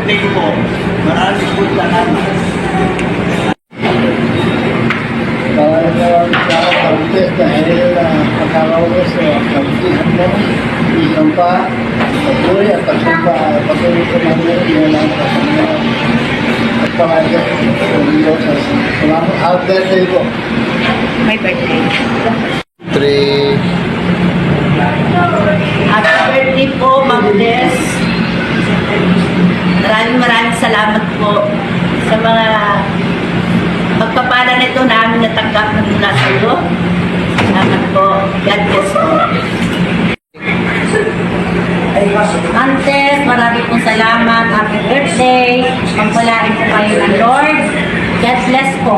birthday po. Maraming po salamat. Antes dahil pagkakawas pagkihan mo, isang patuloy at patuloy ko namin yun lang at pamagay sa Diyos. Salamat. Happy birthday po. My birthday. 3. Happy birthday po, Ma'am Des. Maraming salamat po sa mga pagpapala nito namin natanggap na mula sa iyo. Salamat po. God bless po. Antes, marami pong salamat. Happy birthday. Pagpalain po kayo ng Lord. God bless po.